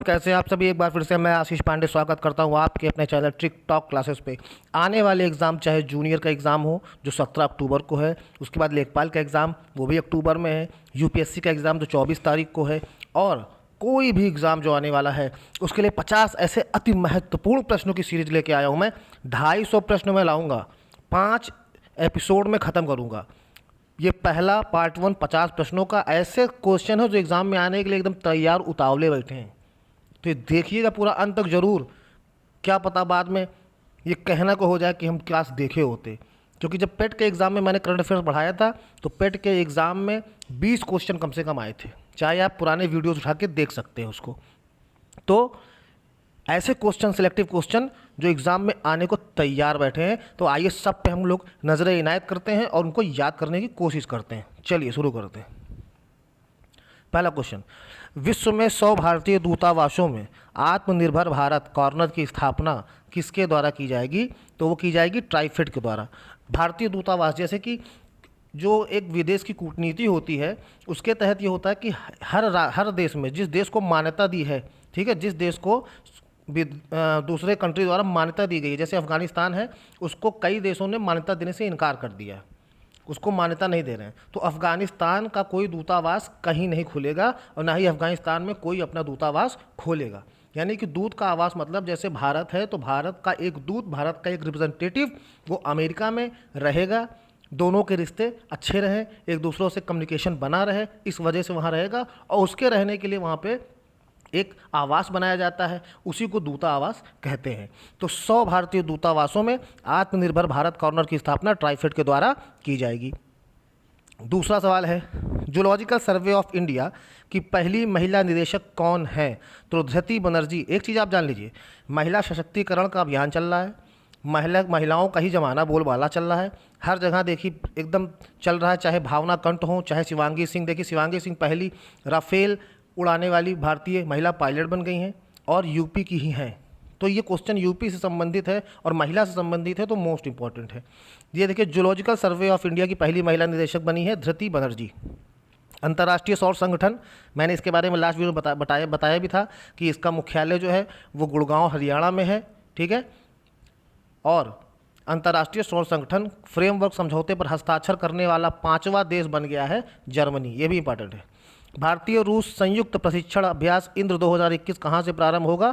कैसे आप सभी। एक बार फिर से मैं आशीष पांडे स्वागत करता हूं आपके अपने चैनल ट्रिक टॉक क्लासेस पे। आने वाले एग्ज़ाम चाहे जूनियर का एग्ज़ाम हो जो 17 अक्टूबर को है, उसके बाद लेखपाल का एग्ज़ाम वो भी अक्टूबर में है, यूपीएससी का एग्ज़ाम जो 24 तारीख को है, और कोई भी एग्ज़ाम जो आने वाला है उसके लिए 50 ऐसे अति महत्वपूर्ण प्रश्नों की सीरीज लेके आया हूँ मैं। 250 प्रश्न मैं लाऊँगा, 5 एपिसोड में ख़त्म करूँगा। ये पहला पार्ट 1 50 प्रश्नों का, ऐसे क्वेश्चन है जो एग्ज़ाम में आने के लिए एकदम तैयार उतावले बैठे हैं। तो ये देखिएगा पूरा अंत तक ज़रूर। क्या पता बाद में ये कहना को हो जाए कि हम क्लास देखे होते, क्योंकि जब पेट के एग्ज़ाम में मैंने करंट अफेयर्स पढ़ाया था तो पेट के एग्ज़ाम में 20 क्वेश्चन कम से कम आए थे। चाहे आप पुराने वीडियोज़ उठा के देख सकते हैं उसको। तो ऐसे क्वेश्चन, सिलेक्टिव क्वेश्चन जो एग्ज़ाम में आने को तैयार बैठे हैं, तो आइए सब पे हम लोग नज़र इनायत करते हैं और उनको याद करने की कोशिश करते हैं। चलिए शुरू करते हैं। पहला क्वेश्चन, विश्व में 100 भारतीय दूतावासों में आत्मनिर्भर भारत कॉर्नर की स्थापना किसके द्वारा की जाएगी? तो वो की जाएगी ट्राइफेड के द्वारा। भारतीय दूतावास, जैसे कि जो एक विदेश की कूटनीति होती है, उसके तहत ये होता है कि हर देश में, जिस देश को मान्यता दी है, ठीक है, जिस देश को दूसरे कंट्री द्वारा मान्यता दी गई है, जैसे अफगानिस्तान है, उसको कई देशों ने मान्यता देने से इनकार कर दिया है, उसको मान्यता नहीं दे रहे हैं, तो अफ़गानिस्तान का कोई दूतावास कहीं नहीं खुलेगा और ना ही अफ़गानिस्तान में कोई अपना दूतावास खोलेगा। यानी कि दूत का आवास मतलब जैसे भारत है तो भारत का एक दूत, भारत का एक रिप्रेजेंटेटिव वो अमेरिका में रहेगा। दोनों के रिश्ते अच्छे रहें, एक दूसरों से कम्युनिकेशन बना रहे, इस वजह से वहाँ रहेगा, और उसके रहने के लिए वहाँ पे एक आवास बनाया जाता है, उसी को दूता आवास कहते हैं। तो 100 भारतीय दूतावासों में आत्मनिर्भर भारत कॉर्नर की स्थापना ट्राइफेड के द्वारा की जाएगी। दूसरा सवाल है, जूलॉजिकल सर्वे ऑफ इंडिया की पहली महिला निदेशक कौन है? तो धृति बनर्जी। एक चीज़ आप जान लीजिए, महिला सशक्तिकरण का अभियान चल रहा है, महिलाओं का ही जमाना बोलबाला चल रहा है, हर जगह देखिए एकदम चल रहा है, चाहे भावना कंठ हो, चाहे शिवांगी सिंह। देखिए शिवांगी सिंह पहली राफेल उड़ाने वाली भारतीय महिला पायलट बन गई हैं और यूपी की ही हैं। तो ये क्वेश्चन यूपी से संबंधित है और महिला से संबंधित है, तो मोस्ट इंपॉर्टेंट है। ये देखिए, जूलॉजिकल सर्वे ऑफ इंडिया की पहली महिला निदेशक बनी है धृति बनर्जी। अंतर्राष्ट्रीय सौर संगठन, मैंने इसके बारे में लास्ट वीडियो में बताया भी था कि इसका मुख्यालय जो है वो गुड़गांव हरियाणा में है, ठीक है। और अंतर्राष्ट्रीय सौर संगठन फ्रेमवर्क समझौते पर हस्ताक्षर करने वाला 5वां देश बन गया है जर्मनी। ये भी इंपॉर्टेंट है। भारतीय रूस संयुक्त प्रशिक्षण अभ्यास इंद्र 2021 कहाँ से प्रारंभ होगा?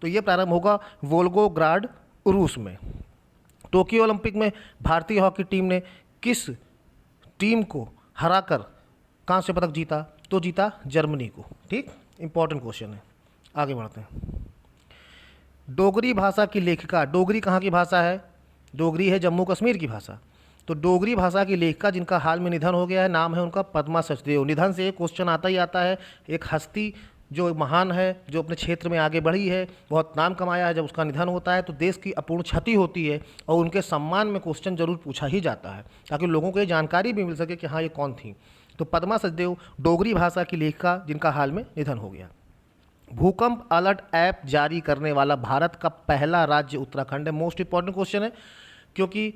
तो ये प्रारंभ होगा वोल्गोग्राड, रूस में। टोक्यो ओलंपिक में भारतीय हॉकी टीम ने किस टीम को हराकर कांस्य पदक जीता? तो जीता जर्मनी को। ठीक, इंपॉर्टेंट क्वेश्चन है। आगे बढ़ते हैं। डोगरी भाषा की लेखिका, डोगरी कहाँ की भाषा है? डोगरी है जम्मू कश्मीर की भाषा। तो डोगरी भाषा की लेखिका जिनका हाल में निधन हो गया है, नाम है उनका पद्मा सचदेव। निधन से एक क्वेश्चन आता ही आता है, एक हस्ती जो महान है, जो अपने क्षेत्र में आगे बढ़ी है, बहुत नाम कमाया है, जब उसका निधन होता है तो देश की अपूर्ण क्षति होती है और उनके सम्मान में क्वेश्चन जरूर पूछा ही जाता है, ताकि लोगों को ये जानकारी भी मिल सके कि हाँ ये कौन थी। तो पद्मा सचदेव डोगरी भाषा की लेखिका जिनका हाल में निधन हो गया। भूकंप अलर्ट ऐप जारी करने वाला भारत का पहला राज्य उत्तराखंड है। मोस्ट इंपॉर्टेंट क्वेश्चन है, क्योंकि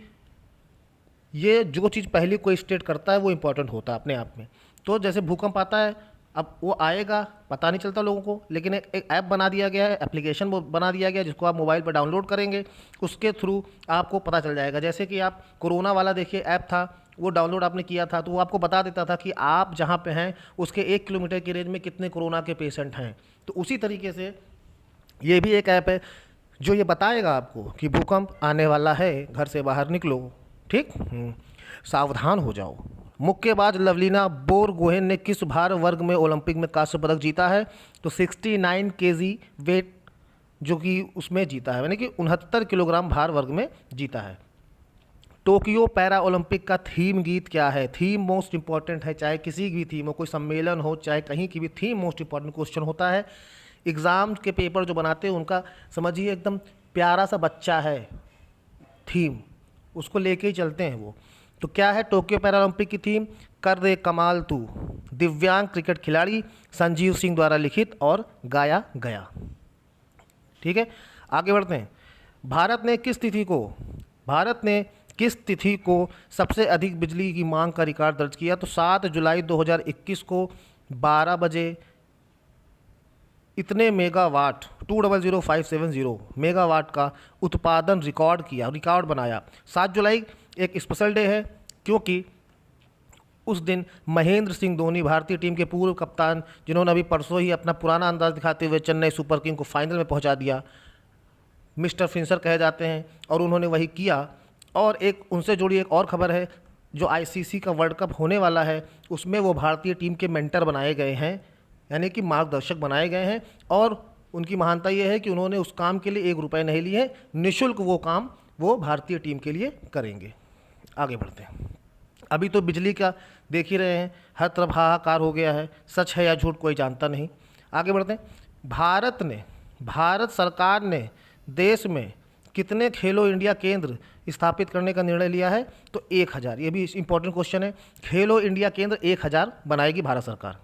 ये जो चीज़ पहले कोई स्टेट करता है वो इंपॉर्टेंट होता है अपने आप में। तो जैसे भूकंप आता है, अब वो आएगा पता नहीं चलता लोगों को, लेकिन एक ऐप बना दिया गया है, एप्लीकेशन बना दिया गया है, जिसको आप मोबाइल पर डाउनलोड करेंगे, उसके थ्रू आपको पता चल जाएगा। जैसे कि आप कोरोना वाला देखिए ऐप था, वो डाउनलोड आपने किया था तो वो आपको बता देता था कि आप जहाँ पे हैं उसके 1 किलोमीटर की रेंज में कितने कोरोना के पेशेंट हैं। तो उसी तरीके से ये भी एक ऐप है जो ये बताएगा आपको कि भूकंप आने वाला है, घर से बाहर निकलो, ठीक, सावधान हो जाओ। मुक्केबाज लवलीना बोरगोहेन ने किस भार वर्ग में ओलंपिक में कांस्य पदक जीता है? तो 69 केजी वेट जो कि उसमें जीता है, यानी कि 69 किलोग्राम भार वर्ग में जीता है। टोक्यो पैरा ओलंपिक का थीम गीत क्या है? थीम मोस्ट इंपॉर्टेंट है, चाहे किसी भी थीम हो, कोई सम्मेलन हो, चाहे कहीं की भी थीम मोस्ट इंपॉर्टेंट क्वेश्चन होता है। एग्ज़ाम के पेपर जो बनाते हैं उनका समझिए एकदम प्यारा सा बच्चा है थीम, उसको लेके ही चलते हैं वो। तो क्या है टोक्यो पैरा ओलंपिक की थीम? कर दे कमाल तू, दिव्यांग क्रिकेट खिलाड़ी संजीव सिंह द्वारा लिखित और गाया गया। ठीक है, आगे बढ़ते हैं। भारत ने किस तिथि को सबसे अधिक बिजली की मांग का रिकॉर्ड दर्ज किया? तो 7 जुलाई 2021 को 12 बजे इतने मेगावाट 200570 मेगावाट का उत्पादन रिकॉर्ड बनाया। 7 जुलाई एक स्पेशल डे है क्योंकि उस दिन महेंद्र सिंह धोनी भारतीय टीम के पूर्व कप्तान, जिन्होंने अभी परसों ही अपना पुराना अंदाज दिखाते हुए चेन्नई सुपर किंग को फाइनल में पहुंचा दिया, मिस्टर फिनिशर कहे जाते हैं, और उन्होंने वही किया। और एक उनसे जुड़ी एक और खबर है, जो आईसीसी का वर्ल्ड कप होने वाला है उसमें वो भारतीय टीम के मेंटर बनाए गए हैं, यानी कि मार्गदर्शक बनाए गए हैं। और उनकी महानता ये है कि उन्होंने उस काम के लिए 1 रुपये नहीं लिए, निःशुल्क वो काम वो भारतीय टीम के लिए करेंगे। आगे बढ़ते हैं। अभी तो बिजली का देख ही रहे हैं, हर तरफ हाहाकार हो गया है, सच है या झूठ कोई जानता नहीं। आगे बढ़ते हैं। भारत सरकार ने देश में कितने खेलो इंडिया केंद्र स्थापित करने का निर्णय लिया है? तो 1000। ये भी इंपॉर्टेंट क्वेश्चन है। खेलो इंडिया केंद्र 1000 बनाएगी भारत सरकार।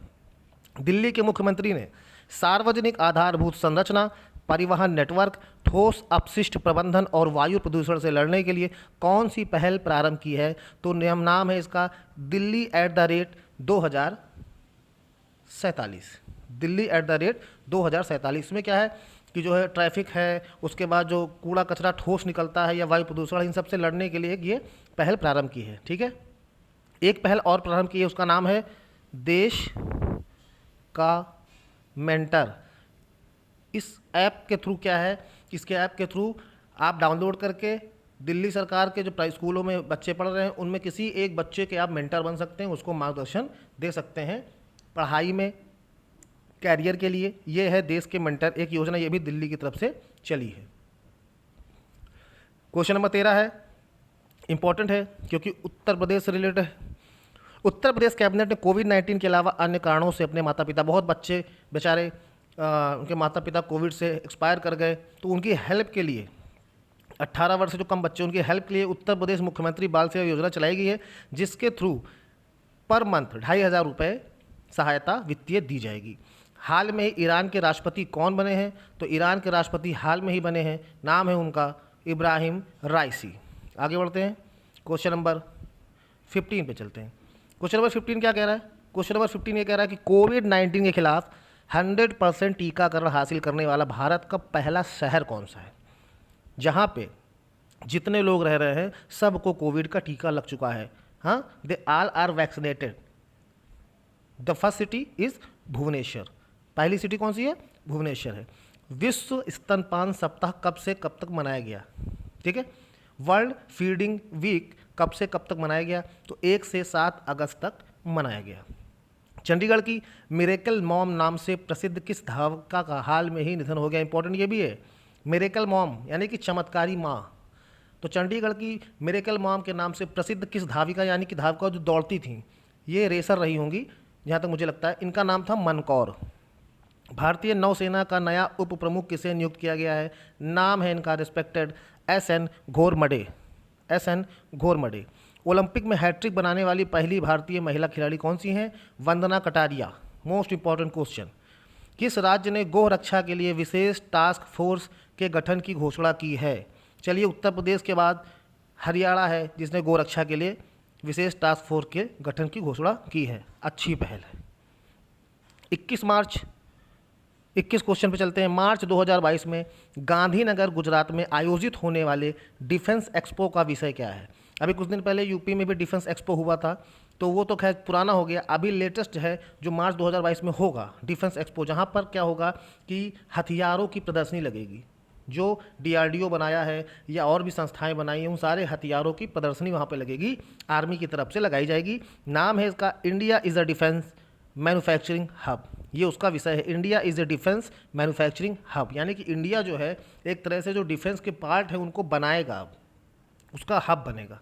दिल्ली के मुख्यमंत्री ने सार्वजनिक आधारभूत संरचना, परिवहन नेटवर्क, ठोस अपशिष्ट प्रबंधन और वायु प्रदूषण से लड़ने के लिए कौन सी पहल प्रारंभ की है? तो नाम है इसका दिल्ली @2047। दिल्ली @2047 में क्या है कि जो है ट्रैफिक है, उसके बाद जो कूड़ा कचरा ठोस निकलता है या वायु प्रदूषण, इन सब से लड़ने के लिए ये पहल प्रारंभ की है। ठीक है, एक पहल और प्रारंभ की है, उसका नाम है देश का मेंटर। इस ऐप के थ्रू क्या है, इसके ऐप के थ्रू आप डाउनलोड करके दिल्ली सरकार के जो स्कूलों में बच्चे पढ़ रहे हैं उनमें किसी एक बच्चे के आप मेंटर बन सकते हैं, उसको मार्गदर्शन दे सकते हैं पढ़ाई में, कैरियर के लिए। ये है देश के मेंटर, एक योजना, ये भी दिल्ली की तरफ से चली है। क्वेश्चन नंबर 13 है, इंपॉर्टेंट है क्योंकि उत्तर प्रदेश से रिलेटेड है। उत्तर प्रदेश कैबिनेट ने कोविड-19 के अलावा अन्य कारणों से अपने माता पिता, बहुत बच्चे बेचारे उनके माता पिता कोविड से एक्सपायर कर गए, तो उनकी हेल्प के लिए 18 वर्ष से जो कम बच्चे, उनकी हेल्प के लिए उत्तर प्रदेश मुख्यमंत्री बाल सेवा योजना चलाई गई है, जिसके थ्रू पर मंथ 2500 रुपये सहायता वित्तीय दी जाएगी। हाल में ईरान के राष्ट्रपति कौन बने हैं? तो ईरान के राष्ट्रपति हाल में ही बने हैं, नाम है उनका इब्राहिम राइसी। आगे बढ़ते हैं, क्वेश्चन नंबर 15 पे चलते हैं। क्वेश्चन नंबर 15 क्या कह रहा है? क्वेश्चन नंबर 15 ये कह रहा है कि कोविड-19 के खिलाफ 100% टीकाकरण हासिल करने वाला भारत का पहला शहर कौन सा है, जहाँ पे जितने लोग रह रहे हैं सबको कोविड का टीका लग चुका है? हाँ, they all are vaccinated. The first city is Bhubaneswar. पहली सिटी कौन सी है? भुवनेश्वर है। विश्व स्तनपान सप्ताह कब से कब तक मनाया गया? ठीक है, वर्ल्ड फीडिंग वीक कब से कब तक मनाया गया? तो 1 से 7 अगस्त तक मनाया गया। चंडीगढ़ की मिरेकल मॉम नाम से प्रसिद्ध किस धावका का हाल में ही निधन हो गया? इंपॉर्टेंट ये भी है, मिरेकल मॉम यानी कि चमत्कारी माँ। तो चंडीगढ़ की मिरेकल मॉम के नाम से प्रसिद्ध किस धाविका, यानी कि धाविका जो दौड़ती थी, ये रेसर रही होंगी जहाँ तक मुझे लगता है, इनका नाम था मनकौर। भारतीय नौसेना का नया उप प्रमुख किसे नियुक्त किया गया है? नाम है इनका respected SN. Ghormade. SN. Ghormade. Olympic में हैट्रिक बनाने वाली पहली भारतीय महिला खिलाड़ी कौन सी हैं? Vandana Kataria. Most important question, किस राज्य ने गौ रक्षा के लिए विशेष टास्क फोर्स के गठन की घोषणा की है? चलिए, उत्तर प्रदेश के बाद हरियाणा है जिसने गौ रक्षा के लिए विशेष टास्क फोर्स के गठन की घोषणा की है। अच्छी पहल है। 21 क्वेश्चन पे चलते हैं। मार्च 2022 में गांधीनगर गुजरात में आयोजित होने वाले डिफेंस एक्सपो का विषय क्या है? अभी कुछ दिन पहले यूपी में भी डिफेंस एक्सपो हुआ था, तो वो तो खैर पुराना हो गया। अभी लेटेस्ट है जो मार्च 2022 में होगा डिफेंस एक्सपो, जहाँ पर क्या होगा कि हथियारों की प्रदर्शनी लगेगी। जो DRDO बनाया है या और भी संस्थाएं बनाई हैं, उन सारे हथियारों की प्रदर्शनी वहाँ पे लगेगी, आर्मी की तरफ से लगाई जाएगी। नाम है इसका India is a defence manufacturing hub. ये उसका विषय है, India is a defence manufacturing hub, यानी कि इंडिया जो है एक तरह से जो डिफेंस के पार्ट है उनको बनाएगा, अब उसका हब बनेगा।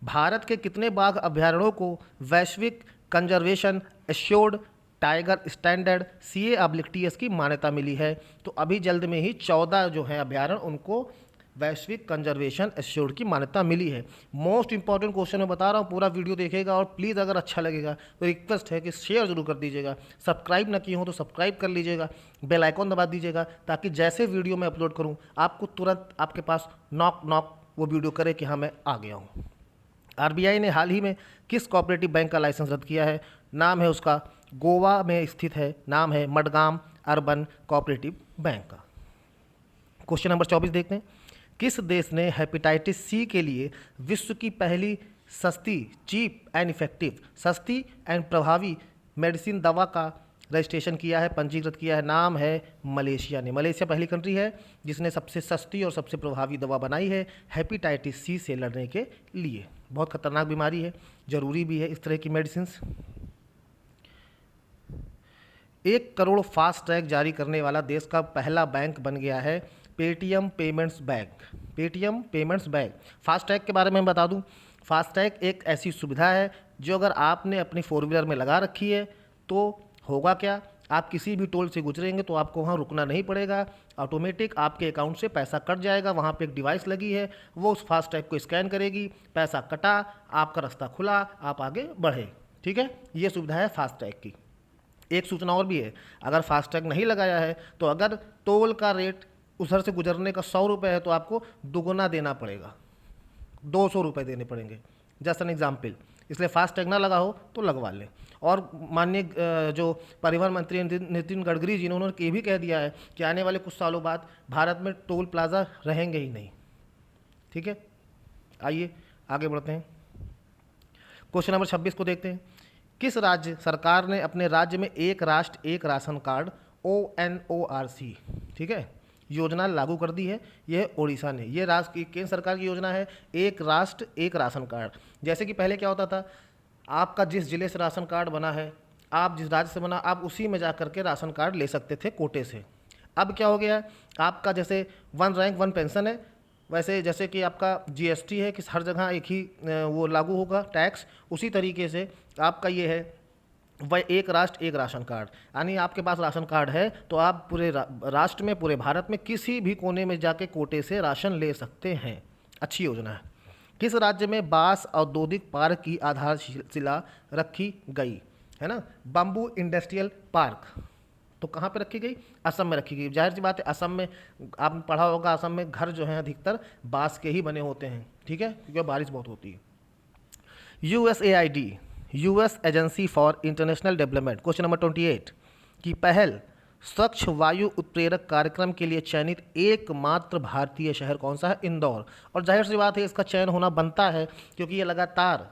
भारत के कितने बाघ अभ्यारण्यों को वैश्विक conservation assured tiger standard CA/TS की मान्यता मिली है? तो अभी जल्द में ही 14 जो है अभ्यारण्य, उनको वैश्विक कंजर्वेशन एश्योर्ड की मान्यता मिली है। मोस्ट इंपॉर्टेंट क्वेश्चन मैं बता रहा हूँ, पूरा वीडियो देखिएगा और प्लीज़ अगर अच्छा लगेगा तो रिक्वेस्ट है कि शेयर जरूर कर दीजिएगा। सब्सक्राइब ना किए हो तो सब्सक्राइब कर लीजिएगा, बेल आइकॉन दबा दीजिएगा, ताकि जैसे वीडियो मैं अपलोड करूँ आपको तुरंत आपके पास नॉक वो वीडियो करे कि हाँ मैं आ गया हूँ। RBI ने हाल ही में किस कोऑपरेटिव बैंक का लाइसेंस रद्द किया है? नाम है उसका, गोवा में स्थित है, नाम है मडगाम अर्बन कोऑपरेटिव बैंक का। क्वेश्चन नंबर 24 देखते हैं। किस देश ने हेपेटाइटिस सी के लिए विश्व की पहली सस्ती, चीप एंड इफेक्टिव, सस्ती एंड प्रभावी मेडिसिन दवा का रजिस्ट्रेशन किया है, पंजीकृत किया है? नाम है मलेशिया ने। मलेशिया पहली कंट्री है जिसने सबसे सस्ती और सबसे प्रभावी दवा बनाई है हेपेटाइटिस सी से लड़ने के लिए। बहुत खतरनाक बीमारी है, जरूरी भी है इस तरह की मेडिसिन। 1 करोड़ फास्ट टैग जारी करने वाला देश का पहला बैंक बन गया है Paytm payments bank. Paytm payments bank. Fast tag के बारे में बता दूं, फास्ट टैग एक ऐसी सुविधा है जो अगर आपने अपनी 4 व्हीलर में लगा रखी है तो होगा क्या, आप किसी भी टोल से गुजरेंगे तो आपको वहाँ रुकना नहीं पड़ेगा, ऑटोमेटिक आपके अकाउंट से पैसा कट जाएगा। वहाँ पे एक डिवाइस लगी है, वो उस फास्ट टैग को स्कैन करेगी, पैसा कटा, आपका रास्ता खुला, आप आगे बढ़े। ठीक है, ये सुविधा है फास्ट टैग की। एक सूचना और भी है, अगर फास्ट टैग नहीं लगाया है तो अगर टोल का रेट उधर से गुजरने का 100 रुपये है तो आपको दुगुना देना पड़ेगा, 200 रुपये देने पड़ेंगे, जस्ट एन एग्जाम्पल। इसलिए फास्ट टैग ना लगा हो तो लगवा लें। और माननीय जो परिवहन मंत्री नितिन गडकरी जी ने, उन्होंने ये भी कह दिया है कि आने वाले कुछ सालों बाद भारत में टोल प्लाजा रहेंगे ही नहीं। ठीक है, आइए आगे बढ़ते हैं। क्वेश्चन नंबर 26 को देखते हैं। किस राज्य सरकार ने अपने राज्य में एक राष्ट्र एक राशन कार्ड ONORC, ठीक है, योजना लागू कर दी है? यह ओडिशा ने। ये केंद्र सरकार की योजना है, एक राष्ट्र एक राशन कार्ड। जैसे कि पहले क्या होता था, आपका जिस जिले से राशन कार्ड बना है, आप जिस राज्य से बना, आप उसी में जा करके राशन कार्ड ले सकते थे कोटे से। अब क्या हो गया, आपका जैसे 1 रैंक 1 पेंशन है, वैसे जैसे कि आपका GST है कि हर जगह एक ही वो लागू होगा टैक्स, उसी तरीके से आपका ये है वह एक राष्ट्र एक राशन कार्ड। यानी आपके पास राशन कार्ड है तो आप पूरे राष्ट्र में, पूरे भारत में किसी भी कोने में जाके कोटे से राशन ले सकते हैं। अच्छी योजना है। किस राज्य में बांस औद्योगिक पार्क की आधारशिला रखी गई है ना? Bamboo industrial park. तो कहाँ पे रखी गई? असम में रखी गई। जाहिर सी बात है, असम में आपने पढ़ा होगा, असम में घर जो हैं अधिकतर बांस के ही बने होते हैं। ठीक है, क्योंकि बारिश बहुत होती है। USAID, US agency for international development, question number 28 की पहल स्वच्छ वायु उत्प्रेरक कार्यक्रम के लिए चयनित एकमात्र भारतीय शहर कौन सा है? इंदौर। और जाहिर सी बात है इसका चयन होना बनता है क्योंकि ये लगातार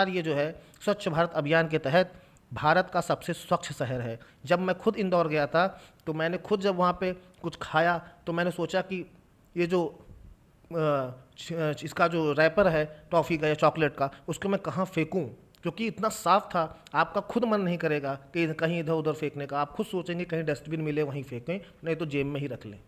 ये जो है स्वच्छ भारत अभियान के तहत भारत का सबसे स्वच्छ शहर है। जब मैं खुद इंदौर गया था तो मैंने खुद जब वहाँ पे कुछ खाया तो मैंने सोचा कि ये जो इसका जो रैपर है टॉफ़ी का या चॉकलेट का, उसको मैं कहाँ फेंकूं, क्योंकि इतना साफ़ था, आपका खुद मन नहीं करेगा कि कहीं इधर उधर फेंकने का। आप खुद सोचेंगे कहीं डस्टबिन मिले वहीं फेंकें, नहीं तो जेब में ही रख लें।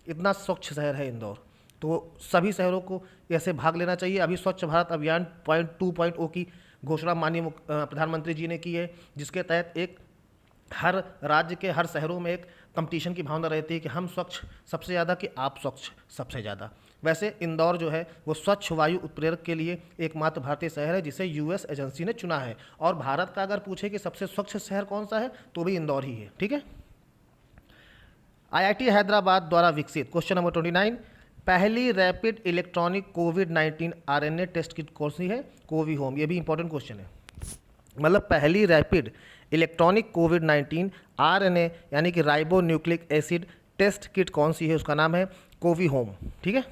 इतना स्वच्छ शहर है इंदौर। तो सभी शहरों को ऐसे भाग लेना चाहिए। अभी स्वच्छ भारत अभियान 2.0 की घोषणा माननीय प्रधानमंत्री जी ने की है, जिसके तहत एक हर राज्य के हर शहरों में एक कंपटीशन की भावना रहती है कि हम स्वच्छ सबसे ज़्यादा कि आप स्वच्छ सबसे ज़्यादा। वैसे इंदौर जो है वो स्वच्छ वायु उत्प्रेरक के लिए एकमात्र भारतीय शहर है जिसे US एजेंसी ने चुना है। और भारत का अगर पूछे कि सबसे स्वच्छ शहर कौन सा है तो भी इंदौर ही है। ठीक है। IIT हैदराबाद द्वारा विकसित, क्वेश्चन नंबर 29, पहली रैपिड इलेक्ट्रॉनिक कोविड-19 RNA टेस्ट किट कौन सी है? कोविहोम। ये भी इंपॉर्टेंट क्वेश्चन है। मतलब पहली रैपिड इलेक्ट्रॉनिक कोविड-19 RNA यानी कि ribonucleic acid test kit कौन सी है? उसका नाम है कोविहोम। ठीक है।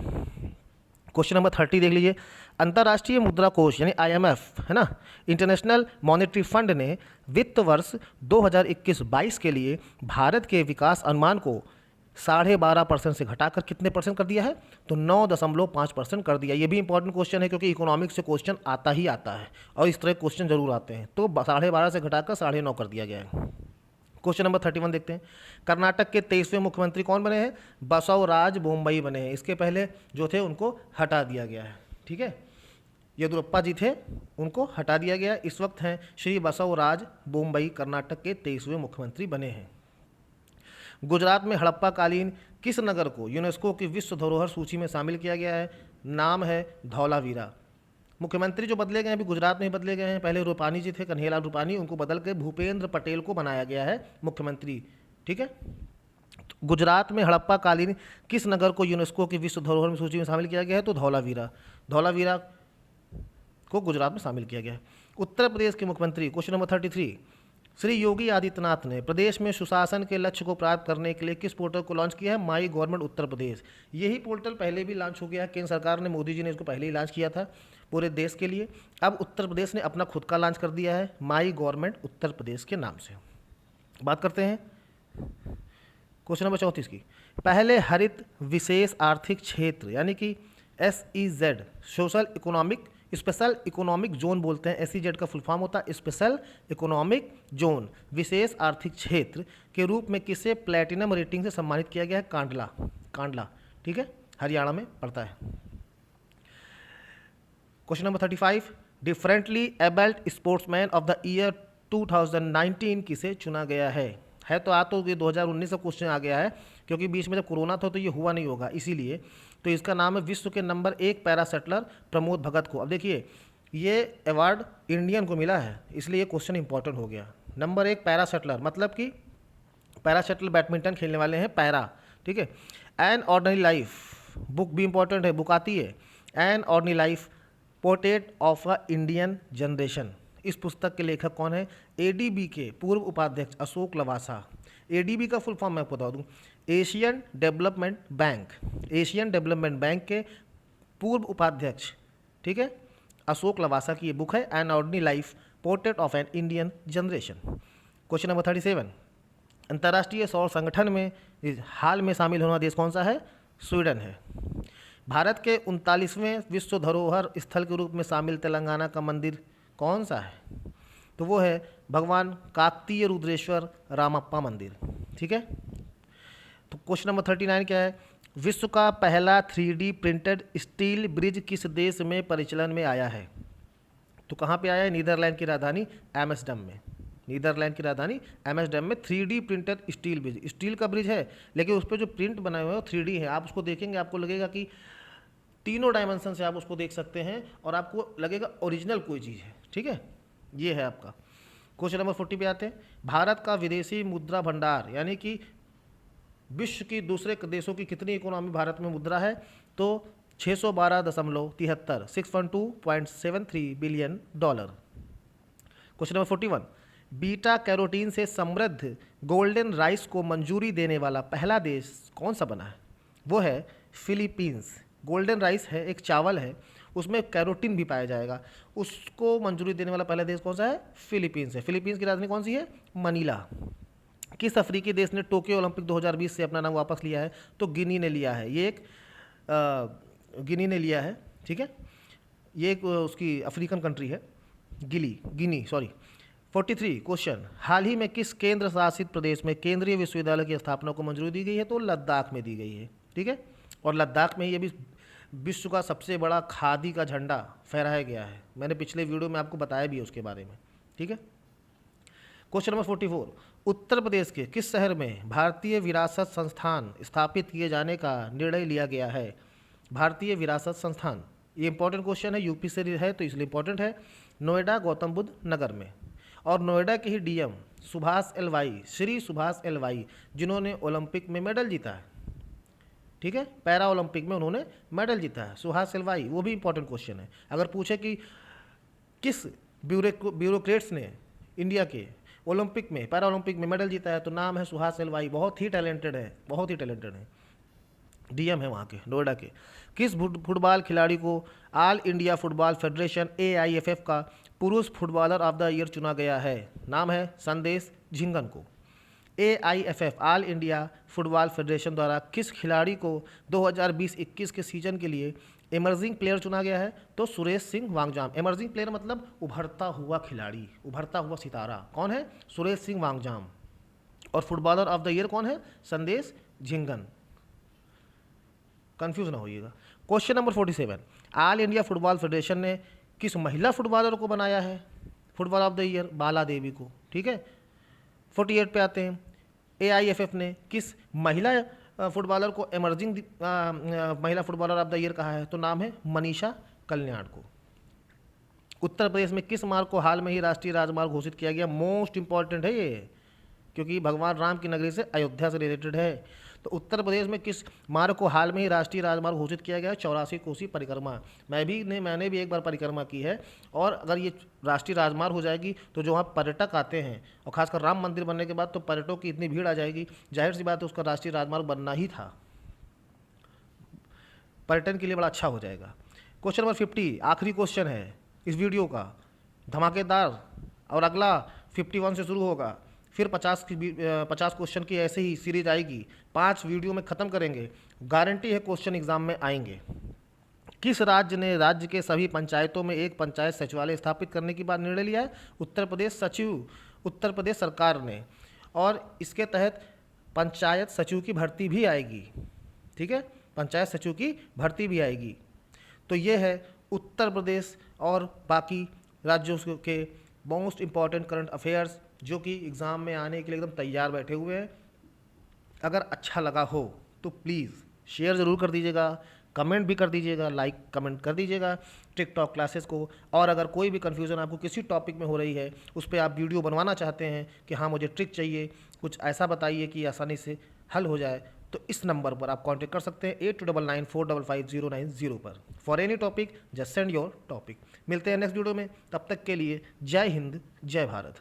क्वेश्चन नंबर 30 देख लीजिए। अंतर्राष्ट्रीय मुद्रा कोष यानी IMF है ना, इंटरनेशनल मॉनेटरी फंड ने वित्त वर्ष 2021-22 के लिए भारत के विकास अनुमान को 12.5% से घटाकर कितने परसेंट कर दिया है? तो 9.5% कर दिया। ये भी इंपॉर्टेंट क्वेश्चन है क्योंकि इकोनॉमिक्स से क्वेश्चन आता ही आता है और इस तरह क्वेश्चन जरूर आते हैं। तो 12.5 से घटाकर 9.5 कर दिया गया है। क्वेश्चन नंबर 31 देखते हैं। कर्नाटक के 23वें मुख्यमंत्री कौन बने हैं? बसवराज बोम्मई बने हैं। इसके पहले जो थे उनको हटा दिया गया है। ठीक है, येदुरप्पा जी थे, उनको हटा दिया गया। इस वक्त हैं श्री बसवराज बोम्मई कर्नाटक के 23वें मुख्यमंत्री बने हैं। गुजरात में हड़प्पा कालीन किस नगर को यूनेस्को की विश्व धरोहर सूची में शामिल किया गया है? नाम है धौलावीरा। मुख्यमंत्री जो बदले गए हैं अभी गुजरात में ही बदले गए हैं। पहले रूपानी जी थे, कन्हैयालाल रूपानी, उनको बदल के भूपेंद्र पटेल को बनाया गया है मुख्यमंत्री। ठीक है। तो गुजरात में हड़प्पा कालीन किस नगर को यूनेस्को की विश्व धरोहर सूची में शामिल किया गया है? तो धौलावीरा। धौलावीरा को गुजरात में शामिल किया गया है। उत्तर प्रदेश के मुख्यमंत्री, क्वेश्चन नंबर 33, श्री योगी आदित्यनाथ ने प्रदेश में सुशासन के लक्ष्य को प्राप्त करने के लिए किस पोर्टल को लॉन्च किया है? My government Uttar Pradesh. यही पोर्टल पहले भी लॉन्च हो गया है, केंद्र सरकार ने, मोदी जी ने इसको पहले ही लॉन्च किया था पूरे देश के लिए। अब उत्तर प्रदेश ने अपना खुद का लॉन्च कर दिया है माई गवर्नमेंट उत्तर प्रदेश के नाम से। बात करते हैं क्वेश्चन नंबर 34 की। पहले हरित विशेष आर्थिक क्षेत्र यानी कि SEZ स्पेशल इकोनॉमिक जोन बोलते हैं। SEZ का फुल फॉर्म होता है स्पेशल इकोनॉमिक जोन, विशेष आर्थिक क्षेत्र के रूप में किसे प्लैटिनम रेटिंग से सम्मानित किया गया है? कांडला, ठीक है, हरियाणा में पड़ता है। Question number 35, differently abled sportsman of the year 2019 किसे चुना गया है तो ये 2019 का क्वेश्चन आ गया है, क्योंकि बीच में जब कोरोना था तो ये हुआ नहीं होगा, इसीलिए। तो इसका नाम है विश्व के number 1 para settler Pramod Bhagat को। अब देखिए, ये अवार्ड इंडियन को मिला है, इसलिए ये क्वेश्चन इंपॉर्टेंट हो गया। नंबर 1 पैरा सेटलर मतलब कि पैरा सेटलर बैडमिंटन खेलने वाले हैं, पैरा, ठीक है। एन ऑर्डिनरी लाइफ बुक भी इंपॉर्टेंट है, बुक आती है। An ordinary life portrait of a Indian generation, इस पुस्तक के लेखक कौन है? ADB के पूर्व उपाध्यक्ष अशोक लवासा। ADB का फुल फॉर्म मैं बता दूं, एशियन डेवलपमेंट बैंक के पूर्व उपाध्यक्ष, ठीक है, अशोक लवासा की ये बुक है an ordinary life portrait of an Indian generation. Question number 37, अंतर्राष्ट्रीय सौर संगठन में हाल में शामिल होना देश कौन सा है? स्वीडन है। भारत के 39वें विश्व धरोहर स्थल के रूप में शामिल तेलंगाना का मंदिर कौन सा है? तो वो है भगवान काकतीय रुद्रेश्वर रामप्पा मंदिर, ठीक है। तो क्वेश्चन नंबर 39 क्या है? विश्व का पहला 3D प्रिंटेड स्टील ब्रिज किस देश में परिचालन में आया है? तो कहाँ पे आया है? नीदरलैंड की राजधानी एम्स्टर्डम में। नीदरलैंड की राजधानी एम्स्टर्डम में 3D printed steel bridge, steel का ब्रिज है, लेकिन उस पर जो प्रिंट बनाए हुए हैं वो 3D है। आप उसको देखेंगे, आपको लगेगा कि तीनों डायमेंशन से आप उसको देख सकते हैं और आपको लगेगा ओरिजिनल कोई चीज़ है, ठीक है। ये है आपका। क्वेश्चन नंबर 40 पे आते हैं। भारत का विदेशी मुद्रा भंडार यानी कि विश्व की दूसरे देशों की कितनी इकोनॉमी भारत में मुद्रा है? तो 612.73 $612.73 billion. Question number 41, beta carotene से समृद्ध गोल्डन राइस को मंजूरी देने वाला पहला देश कौन सा बना है? वो है फिलीपींस। गोल्डन राइस है, एक चावल है, उसमें कैरोटीन भी पाया जाएगा, उसको मंजूरी देने वाला पहला देश कौन सा है? फिलीपींस है। फिलीपींस की राजधानी कौन सी है? मनीला। किस अफ्रीकी देश ने टोक्यो ओलंपिक 2020 से अपना नाम वापस लिया है? तो गिनी ने लिया है। ये एक गिनी ने लिया है, ठीक है। ये एक उसकी अफ्रीकन कंट्री है, गिनी। 43 क्वेश्चन, हाल ही में किस केंद्र शासित प्रदेश में केंद्रीय विश्वविद्यालय की स्थापना को मंजूरी दी गई है? तो लद्दाख में दी गई है, ठीक है। और लद्दाख में ये भी विश्व का सबसे बड़ा खादी का झंडा फहराया गया है। मैंने पिछले वीडियो में आपको बताया भी है उसके बारे में, ठीक है। क्वेश्चन नंबर 44, उत्तर प्रदेश के किस शहर में भारतीय विरासत संस्थान स्थापित किए जाने का निर्णय लिया गया है? भारतीय विरासत संस्थान, ये इंपॉर्टेंट क्वेश्चन है, यूपी से है तो इसलिए इंपॉर्टेंट है। नोएडा गौतम बुद्ध नगर में। और नोएडा के ही DM Shri Subhash L Y जिन्होंने ओलंपिक में मेडल जीता है, ठीक है, पैरा ओलंपिक में उन्होंने मेडल जीता है, सुहास एलवाई, वो भी इंपॉर्टेंट क्वेश्चन है। अगर पूछे कि किस ब्यूरोक्रेट्स ने इंडिया के ओलंपिक में, पैरा ओलंपिक में मेडल जीता है, तो नाम है सुहास एलवाई। बहुत ही टैलेंटेड है, DM है वहाँ के, नोएडा के। किस फुटबॉल खिलाड़ी को all India football federation AIFF का पुरुष फुटबॉलर ऑफ द ईयर चुना गया है? नाम है संदेश झिंगन को। AIFF all India football federation द्वारा किस खिलाड़ी को 2020-21 के सीजन के लिए इमर्जिंग प्लेयर चुना गया है? तो सुरेश सिंह वांगजाम। इमर्जिंग प्लेयर मतलब उभरता हुआ खिलाड़ी, उभरता हुआ सितारा। कौन है? सुरेश सिंह वांगजाम। और फुटबॉलर ऑफ द ईयर कौन है? संदेश झिंगन। कंफ्यूज ना होइएगा। Question number 47, all India football federation ने किस महिला फुटबॉलर को बनाया है football of the year? Bala Devi को, ठीक है। 48 पे आते हैं, AIFF ने किस महिला फुटबॉलर को इमर्जिंग महिला फुटबॉलर ऑफ द ईयर कहा है? तो नाम है मनीषा कल्याण को। उत्तर प्रदेश में किस मार्ग को हाल में ही राष्ट्रीय राजमार्ग घोषित किया गया? मोस्ट इंपॉर्टेंट है ये, क्योंकि भगवान राम की नगरी से, अयोध्या से रिलेटेड है। तो उत्तर प्रदेश में किस मार्ग को हाल में ही राष्ट्रीय राजमार्ग घोषित किया गया है? 84 कोसी परिक्रमा। मैंने भी एक बार परिक्रमा की है। और अगर ये राष्ट्रीय राजमार्ग हो जाएगी तो जो वहाँ पर्यटक आते हैं, और खासकर राम मंदिर बनने के बाद तो पर्यटकों की इतनी भीड़ आ जाएगी, जाहिर सी बात है उसका राष्ट्रीय राजमार्ग बनना ही था। पर्यटन के लिए बड़ा अच्छा हो जाएगा। क्वेश्चन नंबर 50 आखिरी क्वेश्चन है इस वीडियो का, धमाकेदार। और अगला 51 से शुरू होगा, फिर 50 क्वेश्चन की ऐसे ही सीरीज आएगी। 5 वीडियो में ख़त्म करेंगे, गारंटी है क्वेश्चन एग्जाम में आएंगे। किस राज्य ने राज्य के सभी पंचायतों में एक पंचायत सचिवालय स्थापित करने की बात निर्णय लिया है? उत्तर प्रदेश सरकार ने। और इसके तहत पंचायत सचिव की भर्ती भी आएगी। ठीक है, पंचायत सचिव की भर्ती भी आएगी। तो ये है उत्तर प्रदेश और बाकी राज्यों के मोस्ट इम्पॉर्टेंट करंट अफेयर्स, जो कि एग्ज़ाम में आने के लिए एकदम तैयार बैठे हुए हैं। अगर अच्छा लगा हो तो प्लीज़ शेयर ज़रूर कर दीजिएगा, कमेंट भी कर दीजिएगा, लाइक कमेंट कर दीजिएगा ट्रिक टॉक क्लासेस को। और अगर कोई भी कन्फ्यूज़न आपको किसी टॉपिक में हो रही है, उस पर आप वीडियो बनवाना चाहते हैं कि हाँ मुझे ट्रिक चाहिए, कुछ ऐसा बताइए कि आसानी से हल हो जाए, तो इस नंबर पर आप कांटेक्ट कर सकते हैं 8299455090 पर। For any topic just send your topic. मिलते हैं नेक्स्ट वीडियो में, तब तक के लिए जय हिंद जय भारत।